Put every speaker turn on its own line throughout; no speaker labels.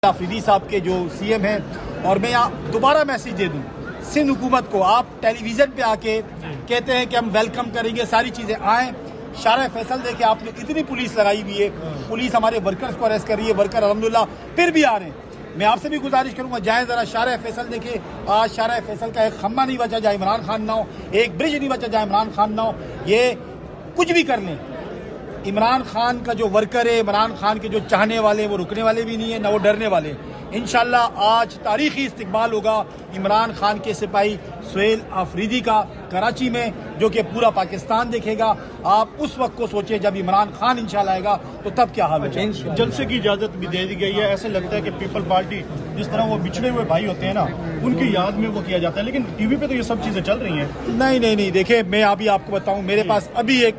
आफरीदी साहब के जो सीएम हैं, और मैं यहाँ दोबारा मैसेज दे दूँ सिंध हुकूमत को, आप टेलीविजन पे आके कहते हैं कि हम वेलकम करेंगे, सारी चीजें आए। शारा फैसल देखे आपने, इतनी पुलिस लगाई हुई है, पुलिस हमारे वर्कर्स को अरेस्ट कर रही है, वर्कर अल्हम्दुलिल्लाह फिर भी आ रहे हैं। मैं आपसे भी गुजारिश करूंगा, जाए जरा शारा फैसल देखे, आज शारा फैसल का एक खम्बा नहीं बचा जहाँ इमरान खान ना हो, एक ब्रिज नहीं बचा जहाँ इमरान खान ना हो। ये कुछ भी कर लें, इमरान खान का जो वर्कर है, इमरान खान के जो चाहने वाले हैं, वो रुकने वाले भी नहीं है, ना वो डरने वाले। इंशाल्लाह आज तारीखी इस्तिकबाल होगा इमरान खान के सिपाही सुहेल आफरीदी का कराची में, जो कि पूरा पाकिस्तान देखेगा। आप उस वक्त को सोचिए जब इमरान खान इंशाल्लाह आएगा तो तब क्या हाल होगा।
जलसे की इजाजत भी दे दी गई है। ऐसा लगता है कि पीपल पार्टी जिस तरह वो बिछड़े हुए भाई होते हैं ना, उनकी याद में वो किया जाता है, लेकिन टीवी पे तो ये सब चीजें चल रही हैं।
नहीं, देखिए मैं अभी आपको बताऊं, मेरे पास अभी एक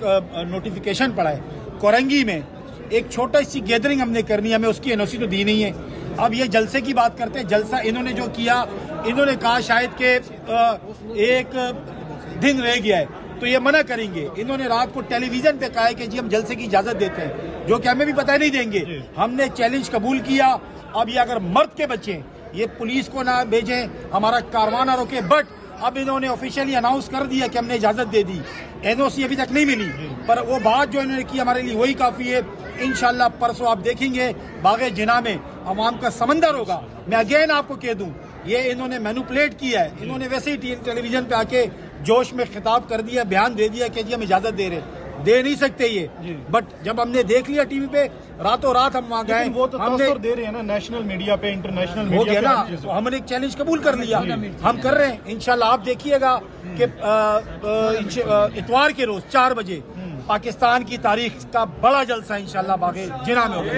नोटिफिकेशन पड़ा है, कोरंगी में एक छोटा सी गैदरिंग हमने करनी है, हमें उसकी एनओसी तो दी नहीं है। अब ये जलसे की बात करते हैं, जलसा इन्होंने जो किया, इन्होंने कहा शायद के एक दिन रह गया है तो ये मना करेंगे। इन्होंने रात को टेलीविजन पे कहा है कि जी हम जलसे की इजाजत देते हैं, जो कि हमें भी पता नहीं देंगे। हमने चैलेंज कबूल किया। अब ये अगर मर्द के बच्चे, ये पुलिस को ना भेजें, हमारा कारवां ना रोके, बट अब इन्होंने ऑफिशियली अनाउंस कर दिया कि हमने इजाजत दे दी। एनओसी अभी तक नहीं मिली, पर वो बात जो इन्होंने की हमारे लिए वही काफी है। इंशाल्लाह परसों आप देखेंगे बागे जिना में अवाम का समंदर होगा। मैं अगेन आपको कह दूं, ये इन्होंने मैनिपुलेट किया है। इन्होंने वैसे ही टेलीविजन पे आके जोश में खिताब कर दिया, बयान दे दिया कि जी हम इजाजत दे नहीं सकते ये, बट जब हमने देख लिया टीवी पे, रातों रात हम वहाँ गए।
वो तो हमने दे रहे हैं ना नेशनल मीडिया पे, इंटरनेशनल
हो
मीडिया
गया ना, तो हमने एक चैलेंज कबूल कर लिया, हम कर रहे हैं। इंशाल्लाह आप देखिएगा कि इतवार के रोज 4 बजे पाकिस्तान की तारीख का बड़ा जलसा इंशाल्लाह बागे जिना में होगा।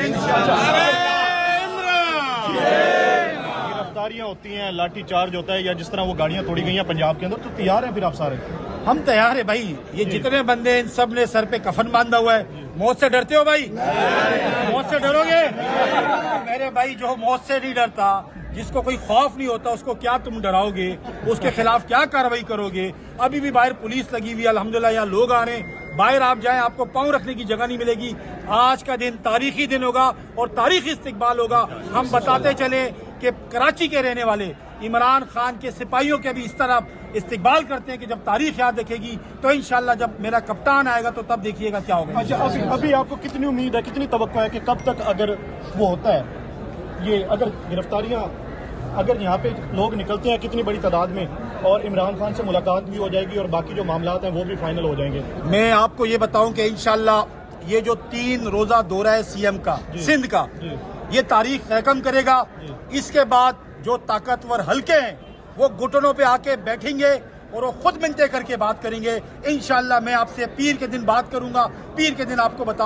गिरफ्तारियां होती हैं, लाठी चार्ज होता है, या जिस तरह वो गाड़ियां तोड़ी गई हैं पंजाब के अंदर, तो तैयार हैं फिर आप सारे?
हम तैयार है भाई। ये जितने बंदे हैं, इन सब ने सर पे कफन बांधा हुआ है। मौत से डरते हो भाई? मौत से डरोगे? मेरे भाई, जो मौत से नहीं डरता, जिसको कोई खौफ नहीं होता, उसको क्या तुम डराओगे? उसके खिलाफ क्या कार्रवाई करोगे? अभी भी बाहर पुलिस लगी हुई है, अल्हम्दुलिल्लाह यहाँ लोग आ रहे हैं। बाहर आप जाएं, आपको पाँव रखने की जगह नहीं मिलेगी। आज का दिन तारीखी दिन होगा और तारीखी इस्तिकबाल होगा। हम बताते चले कि कराची के रहने वाले इमरान खान के सिपाहियों के भी इस तरह इस्तिकबाल करते हैं कि जब तारीख याद रखेगी तो इंशाल्लाह जब मेरा कप्तान आएगा तो तब देखिएगा क्या होगा।
अच्छा, अभी आपको कितनी उम्मीद है, कितनी तवक्को है कि कब तक अगर वो होता है, ये अगर गिरफ्तारियां, अगर यहाँ पे लोग निकलते हैं कितनी बड़ी तादाद में, और इमरान खान से मुलाकात भी हो जाएगी और बाकी जो मामलात हैं वो भी फाइनल हो जाएंगे?
मैं आपको ये बताऊं कि इंशाल्लाह ये जो 3 रोजा दौरा है सीएम का सिंध का, ये तारीख रकम करेगा। इसके बाद जो ताकतवर हल्के हैं वो घुटनों पे आके बैठेंगे और वो खुद मिलते करके बात करेंगे। इंशाल्लाह मैं आपसे पीर के दिन बात करूंगा, पीर के दिन आपको बता